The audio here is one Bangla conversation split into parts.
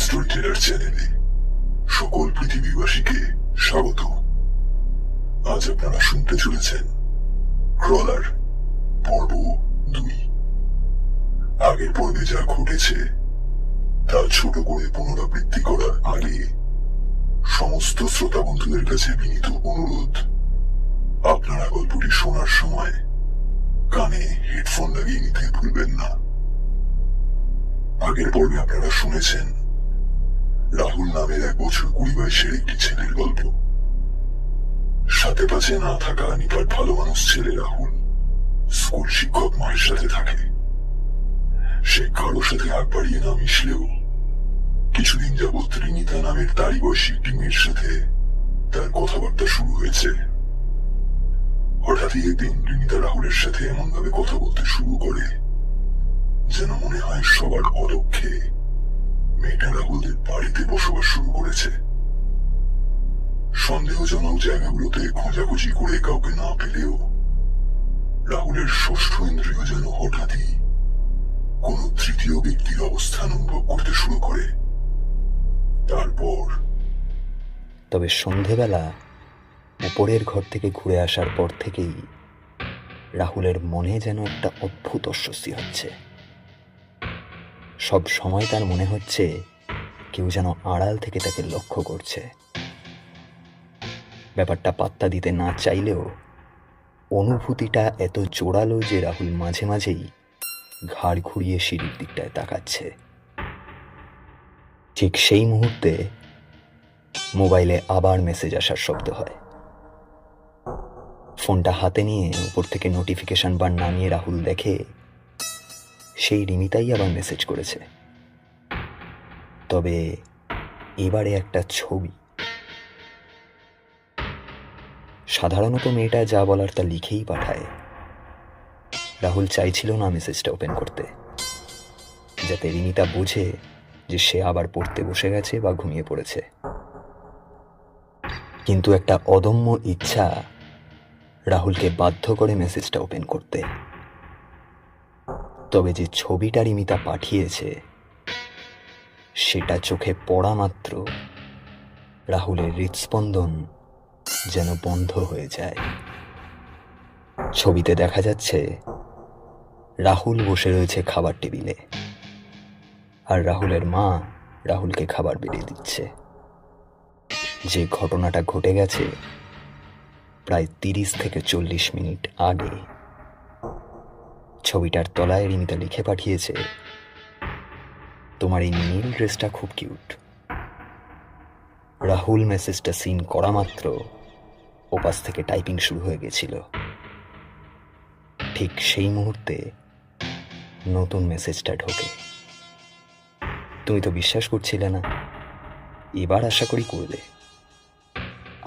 স্টোরি টেলার চ্যানেলে সকল পৃথিবীবাসীকে স্বাগত। আজ আপনারা শুনতে চলেছেন ক্রলার পর্ব 2। আগের পর্বে যা ঘটেছে তা ছোট করে পুনরাবৃত্তি করার আগে সমস্ত শ্রোতা বন্ধুদের কাছে বিনীত অনুরোধ, আপনারা গল্পটি শোনার সময় কানে হেডফোন লাগিয়ে নিতে ভুলবেন না। আগের পর্বে আপনারা শুনেছেন রাহুল নামের 1 বছর 20 বয়সের একটি ছেলের গল্প। সাথে পাশে না থাকা নিপাট ভালো মানুষ ছেলে রাহুল স্কুল শিক্ষক মায়ের সাথে থাকে। সে কারোর সাথে আগ বাড়িয়ে না মিশলেও কিছুদিন যাবৎ রিনিতা নামের তারই বয়সী একটি মেয়ের সাথে তার কথাবার্তা শুরু হয়েছে। হঠাৎই একদিন রিনিতা রাহুলের সাথে এমন ভাবে কথা বলতে শুরু করে যেন মনে হয় সবার অলক্ষ্যে মেয়েটা রাহুলদের বাড়িতে বসবাস শুরু করেছে। সন্দেহজনক জায়গাগুলোতে খোঁজাখুঁজি করে কাউকে না পেলেও রাহুলের ষষ্ঠ ইন্দ্রিয় যেন হঠাৎই কোন তৃতীয় ব্যক্তির অবস্থান অনুভব করতে শুরু করে। তারপর তবে সন্ধেবেলা উপরের ঘর থেকে ঘুরে আসার পর থেকেই রাহুলের মনে যেন একটা অদ্ভুত অস্বস্তি হচ্ছে। সব সময় তার মনে হচ্ছে কেউ যেন আড়াল থেকে তাকে লক্ষ্য করছে। ব্যাপারটা পাত্তা দিতে না চাইলেও অনুভূতিটা এত জোরালো যে রাহুল মাঝে মাঝেই ঘাড় ঘুরিয়ে সিঁড়ির দিকটায় তাকাচ্ছে। ঠিক সেই মুহূর্তে মোবাইলে আবার মেসেজ আসার শব্দ হয়। ফোনটা হাতে নিয়ে উপর থেকে নোটিফিকেশন বার নামিয়ে রাহুল দেখে সেই রিমিতাই আবার মেসেজ করেছে। তবে এবারে একটা ছবি। সাধারণত মেয়েটা যা বলার তা লিখেই পাঠায়। রাহুল চাইছিল না মেসেজটা ওপেন করতে, যাতে রিমিতা বুঝে যে সে আবার পড়তে বসে গেছে বা ঘুমিয়ে পড়েছে। কিন্তু একটা অদম্য ইচ্ছা রাহুলকে বাধ্য করে মেসেজটা ওপেন করতে। তবে যে ছবিটা রিমিতা পাঠিয়েছে সেটা চোখে পড়া মাত্র রাহুলের হৃৎস্পন্দন যেন বন্ধ হয়ে যায়। ছবিতে দেখা যাচ্ছে রাহুল বসে রয়েছে খাবার টেবিলে, আর রাহুলের মা রাহুলকে খাবার বেড়ে দিচ্ছে। যে ঘটনাটা ঘটে গেছে প্রায় 30 থেকে 40 মিনিট আগে। ছবিটার তলায় রিমিতা লিখে পাঠিয়েছে, তোমার এই নীল ড্রেসটা খুব কিউট। রাহুল মেসেজটা সিন করা মাত্র ওপাশ থেকে টাইপিং শুরু হয়ে গেছিল। ঠিক সেই মুহূর্তে নতুন মেসেজটা ঢোকে। তুমি তো বিশ্বাস করছিলে না, এবার আশা করি করবে।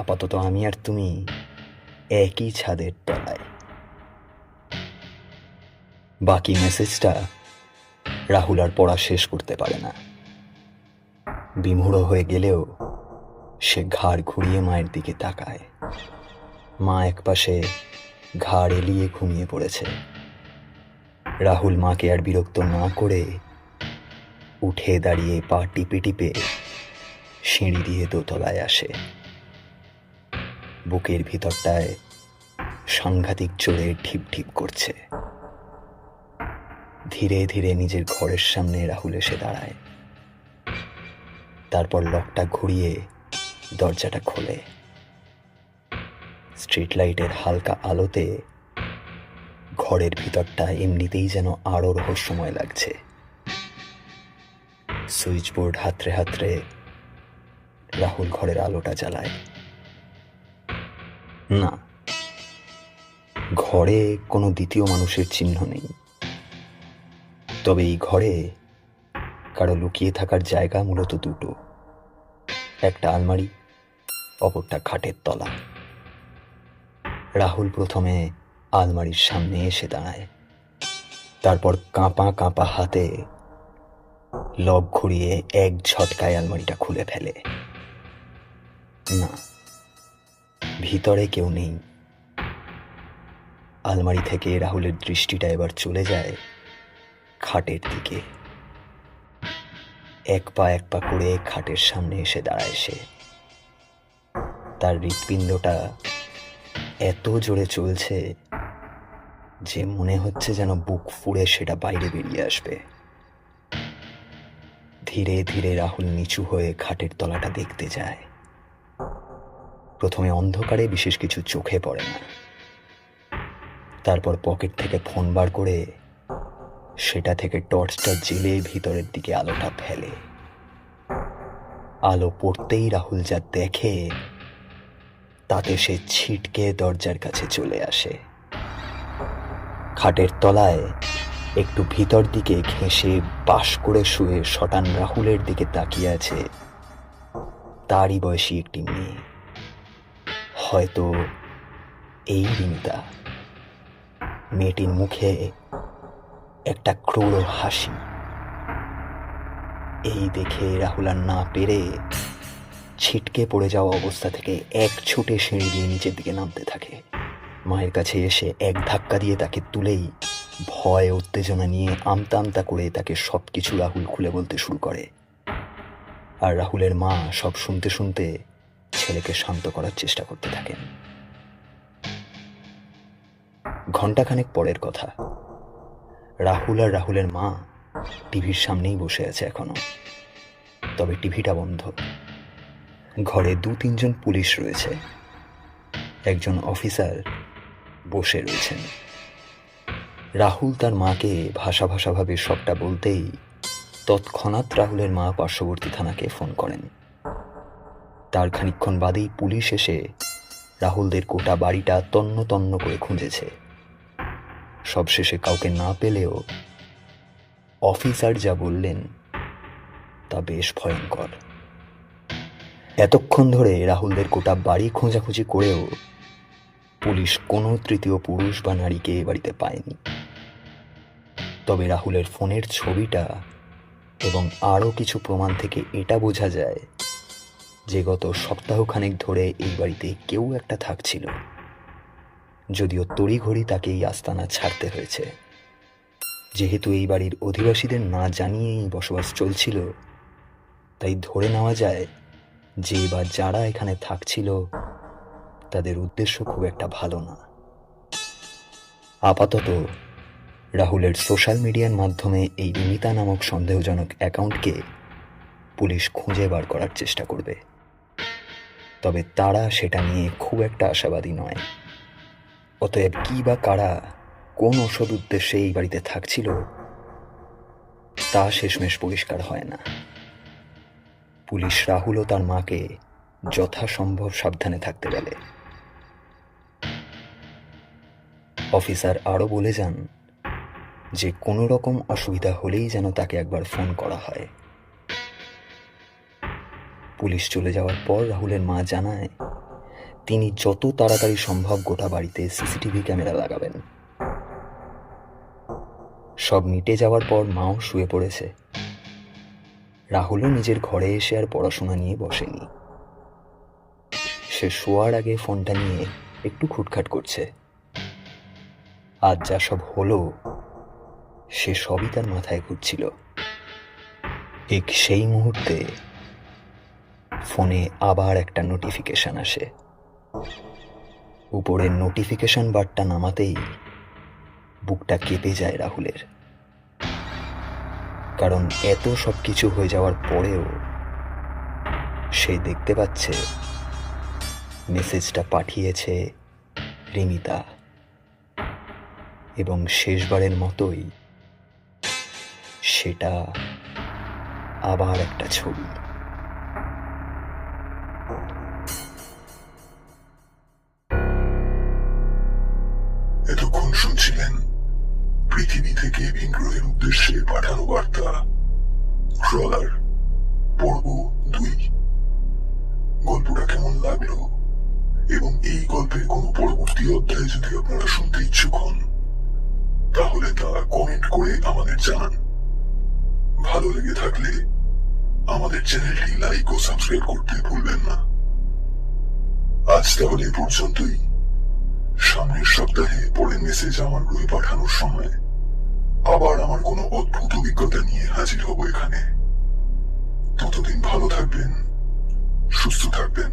আপাতত আমি আর তুমি একই ছাদের তলায়। বাকি মেসেজটা রাহুল আর পড়া শেষ করতে পারে না। বিমূঢ় হয়ে গেলেও সে ঘাড় ঘুরিয়ে মায়ের দিকে তাকায়। মা একপাশে ঘাড় এলিয়ে ঘুমিয়ে পড়েছে। রাহুল মাকে আর বিরক্ত না করে উঠে দাঁড়িয়ে পা টিপে টিপে সিঁড়ি দিয়ে দোতলায় আসে। বুকের ভিতরটায় সাংঘাতিক জোরে ঢিপ ঢিপ করছে। ধীরে ধীরে নিজের ঘরের সামনে রাহুল এসে দাঁড়ায়। তারপর লকটা ঘুরিয়ে দরজাটা খোলে। স্ট্রিট লাইটের হালকা আলোতে ঘরের ভিতরটা এমনিতেই যেন আরো রহস্যময় লাগছে। সুইচ বোর্ড হাতড়ে হাতড়ে রাহুল ঘরের আলোটা জ্বালায়। না, ঘরে কোনো দ্বিতীয় মানুষের চিহ্ন নেই। তবে এই ঘরে কারো লুকিয়ে থাকার জায়গা মূলত দুটো, একটা আলমারি, অপরটা খাটের তলা। রাহুল প্রথমে আলমারির সামনে এসে দাঁড়ায়। তারপর কাঁপা কাঁপা হাতে লক ঘুরিয়ে এক ঝটকায় আলমারিটা খুলে ফেলে। না, ভিতরে কেউ নেই। আলমারি থেকে রাহুলের দৃষ্টিটা এবার চলে যায় খাটের দিকে। এক পা করে খাটের সামনে এসে দাঁড়ায় সে। তার হৃৎপিণ্ডটা এত জোরে চলছে যে মনে হচ্ছে যেন বুক ফুঁড়ে সেটা বাইরে বেরিয়ে আসবে। ধীরে ধীরে রাহুল নিচু হয়ে খাটের তলাটা দেখতে যায়। প্রথমে অন্ধকারে বিশেষ কিছু চোখে পড়ে না। তারপর পকেট থেকে ফোন বার করে সেটা থেকে টর্চটা জ্বেলে ভিতরের দিকে আলোটা ফেলে। আলো পড়তেই রাহুল যা দেখে তাতে সে ছিটকে দরজার কাছে চলে আসে। খাটের তলায় একটু ভিতর দিকে ঘেঁষে পাশ করে শুয়ে শটান রাহুলের দিকে তাকিয়ে আছে তারই বয়সী একটি মেয়ে, হয়তো এই রিমিতা। মেয়েটির মুখে একটা ক্রূর হাসি। এই দেখে রাহুল আর না পেরে ছিটকে পড়ে যাওয়া অবস্থা থেকে এক ছুটে সিঁড়ি দিয়ে নিচের দিকে নামতে থাকে। মায়ের কাছে এসে এক ধাক্কা দিয়ে তাকে তুলেই ভয় উত্তেজনা নিয়ে আমতা আমতা করে তাকে সব কিছু রাহুল খুলে বলতে শুরু করে। আর রাহুলের মা সব শুনতে শুনতে ছেলেকে শান্ত করার চেষ্টা করতে থাকেন। ঘণ্টাখানেক পরের কথা। রাহুল আর রাহুলের মা টিভির সামনেই বসে আছে এখনো, তবে টিভিটা বন্ধ। ঘরে 2-3 জন পুলিশ রয়েছে, একজন অফিসার বসে রয়েছেন। রাহুল তার মাকে ভাষা ভাষাভাবে সবটা বলতেই তৎক্ষণাৎ রাহুলের মা পার্শ্ববর্তী থানাকে ফোন করেন। তার খানিকক্ষণ বাদেই পুলিশ এসে রাহুলদের গোটা বাড়িটা তন্ন তন্ন করে খুঁজেছে। সবশেষে কাউকে না পেলেও অফিসার যা বললেন তা বেশ ভয়ঙ্কর। এতক্ষণ ধরে রাহুলদের গোটা বাড়ি খোঁজাখুঁজি করেও পুলিশ কোনো তৃতীয় পুরুষ বা নারীকে এ বাড়িতে পায়নি। তবে রাহুলের ফোনের ছবিটা এবং আরও কিছু প্রমাণ থেকে এটা বোঝা যায় যে গত সপ্তাহখানেক ধরে এই বাড়িতে কেউ একটা থাকছিল, যদিও তড়িঘড়ি তাকে এই আস্তানা ছাড়তে হয়েছে। যেহেতু এই বাড়ির অধিবাসীদের না জানিয়েই বসবাস চলছিল, তাই ধরে নেওয়া যায় যে বা যারা এখানে থাকছিল তাদের উদ্দেশ্য খুব একটা ভালো না। আপাতত রাহুলের সোশ্যাল মিডিয়ার মাধ্যমে এই রিমিতা নামক সন্দেহজনক অ্যাকাউন্টকে পুলিশ খুঁজে বার করার চেষ্টা করবে। তবে তারা সেটা নিয়ে খুব একটা আশাবাদী নয়। অতএব কি বা কারা কোন অসৎ উদ্দেশ্যে এই বাড়িতে থাকছিল তা শেষমেশ পরিষ্কার হয় না। পুলিশ রাহুল ও তার মাকে যথাসম্ভব সাবধানে থাকতে বলে। অফিসার আরও বলে যান যে কোনো রকম অসুবিধা হলেই যেন তাকে একবার ফোন করা হয়। পুলিশ চলে যাওয়ার পর রাহুলের মা জানায় তিনি যত তাড়াতাড়ি সম্ভব গোটা বাড়িতে সিসিটিভি ক্যামেরা লাগাবেন। সব মিটে যাওয়ার পর মাও শুয়ে পড়েছে। রাহুলও নিজের ঘরে এসে আর পড়াশোনা নিয়ে বসেনি। সে শোয়ার আগে ফোনটা নিয়ে একটু খুটখাট করছে। আজ যা সব হলো সে সবই তার মাথায় ঘুরছিল। ঠিক সেই মুহূর্তে ফোনে আবার একটা নোটিফিকেশন আসে। উপরের নোটিফিকেশন বারটা নামাতেই বুকটা কেঁপে যায় রাহুলের। কারণ এত সব কিছু হয়ে যাওয়ার পরেও সে দেখতে পাচ্ছে মেসেজটা পাঠিয়েছে রিমিতা, এবং শেষবারের মতোই সেটা আবার একটা ছবি। এতক্ষণ শুনছিলেন পৃথিবী থেকে ভিনগ্রহের উদ্দেশ্যে পাঠানো বার্তা ট্রলার পর্ব 2। গল্পটা কেমন লাগলো এবং এই গল্পের কোনো পরবর্তী অধ্যায় যদি আপনারা শুনতে ইচ্ছুক হন তাহলে তা কমেন্ট করে আমাদের জানান। ভালো লেগে থাকলে আমাদের চ্যানেলটি লাইক ও সাবস্ক্রাইব করতে ভুলবেন না। আজ তাহলে এ পর্যন্তই। সামনের সপ্তাহে পরের মেসেজ আমার গ্রহে পাঠানোর সময় আবার আমার কোনো অদ্ভুত অভিজ্ঞতা নিয়ে হাজির হব এখানে। ততদিন ভালো থাকবেন, সুস্থ থাকবেন।